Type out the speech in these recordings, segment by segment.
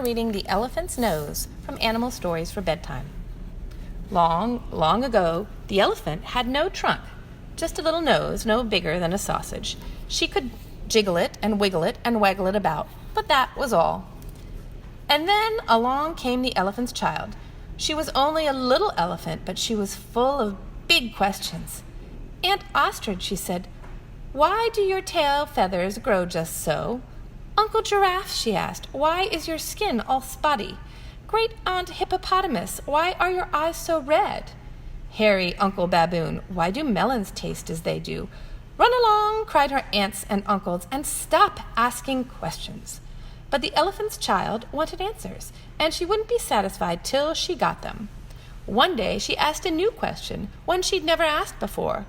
reading The Elephant's Nose from Animal Stories for Bedtime. Long, long ago, the elephant had no trunk, just a little nose no bigger than a sausage. She could jiggle it and wiggle it and waggle it about, but that was all. And then along came the elephant's child. She was only a little elephant, but she was full of big questions. "Aunt Ostrich," she said, "why do your tail feathers grow just so?" "Uncle Giraffe," she asked, "why is your skin all spotty?" "Great Aunt Hippopotamus, why are your eyes so red?" "Hairy Uncle Baboon, why do melons taste as they do?" "Run along," cried her aunts and uncles, "and stop asking questions." But the elephant's child wanted answers, and she wouldn't be satisfied till she got them. One day she asked a new question, one she'd never asked before.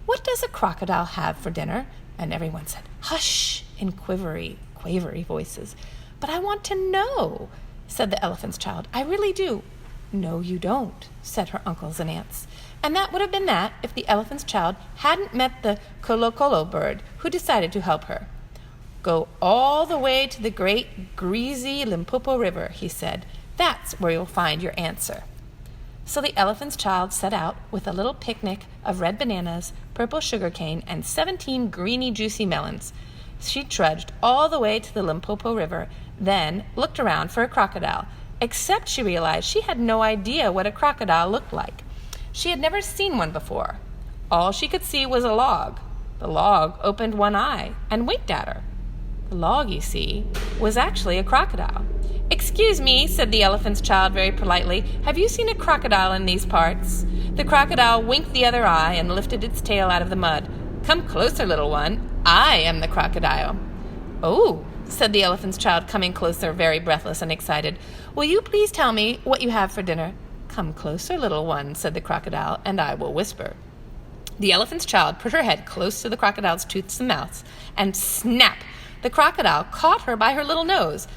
"What does a crocodile have for dinner?" And everyone said, "Hush," in quavery voices. "But I want to know," said the elephant's child. "I really do." "No, you don't," said her uncles and aunts. And that would have been that if the elephant's child hadn't met the colo bird, who decided to help her. "Go all the way to the great, greasy Limpopo River," he said. "That's where you'll find your answer." So the elephant's child set out with a little picnic of red bananas, purple sugarcane, and 17 greeny, juicy melons. She trudged all the way to the Limpopo River, then looked around for a crocodile, except she realized she had no idea what a crocodile looked like. She had never seen one before. All she could see was a log. The log opened one eye and winked at her. The log, you see, was actually a crocodile. "Excuse me," said the elephant's child very politely, "have you seen a crocodile in these parts?" The crocodile winked the other eye and lifted its tail out of the mud. "Come closer, little one. I am the crocodile." "Oh," said the elephant's child, coming closer, very breathless and excited. "Will you please tell me what you have for dinner?" "Come closer, little one," said the crocodile, "and I will whisper." The elephant's child put her head close to the crocodile's toothsome mouth, and snap! The crocodile caught her by her little nose.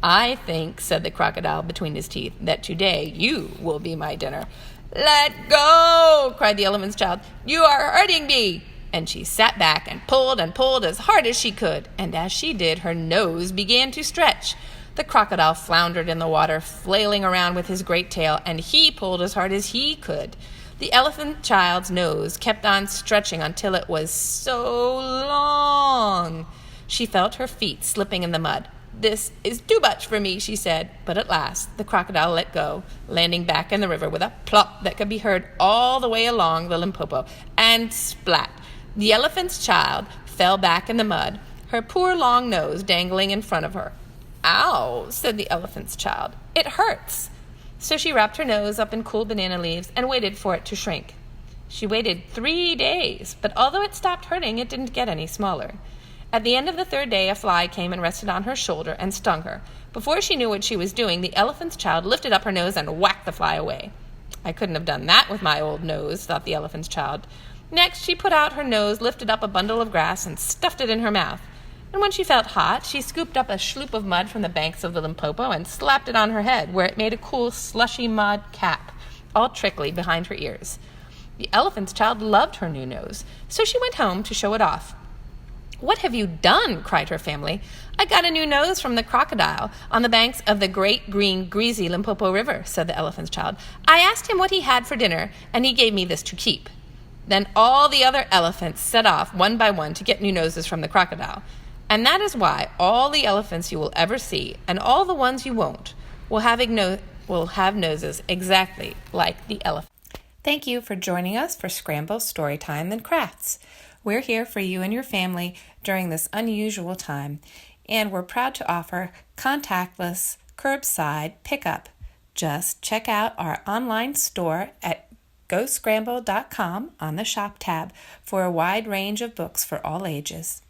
"I think," said the crocodile between his teeth, "that today you will be my dinner." "Let go!" cried the elephant's child. "You are hurting me!" And she sat back and pulled as hard as she could, and as she did, her nose began to stretch. The crocodile floundered in the water, flailing around with his great tail, and he pulled as hard as he could. The elephant child's nose kept on stretching until it was so long. She felt her feet slipping in the mud. "This is too much for me," she said. But at last the crocodile let go, landing back in the river with a plop that could be heard all the way along the Limpopo, and splat! The elephant's child fell back in the mud, her poor long nose dangling in front of her. "Ow," said the elephant's child. "It hurts." So she wrapped her nose up in cool banana leaves and waited for it to shrink. She waited 3 days, but although it stopped hurting, it didn't get any smaller. At the end of the 3rd day, a fly came and rested on her shoulder and stung her. Before she knew what she was doing, the elephant's child lifted up her nose and whacked the fly away. "I couldn't have done that with my old nose," thought the elephant's child. Next, she put out her nose, lifted up a bundle of grass, and stuffed it in her mouth. And when she felt hot, she scooped up a sloop of mud from the banks of the Limpopo and slapped it on her head, where it made a cool, slushy mud cap, all trickly behind her ears. The elephant's child loved her new nose, so she went home to show it off. "What have you done?" cried her family. "I got a new nose from the crocodile on the banks of the great, green, greasy Limpopo River," said the elephant's child. "I asked him what he had for dinner, and he gave me this to keep." Then all the other elephants set off one by one to get new noses from the crocodile. And that is why all the elephants you will ever see, and all the ones you won't, will have noses exactly like the elephant. Thank you for joining us for Scramble Storytime and Crafts. We're here for you and your family during this unusual time, and we're proud to offer contactless curbside pickup. Just check out our online store at goscramble.com on the shop tab for a wide range of books for all ages.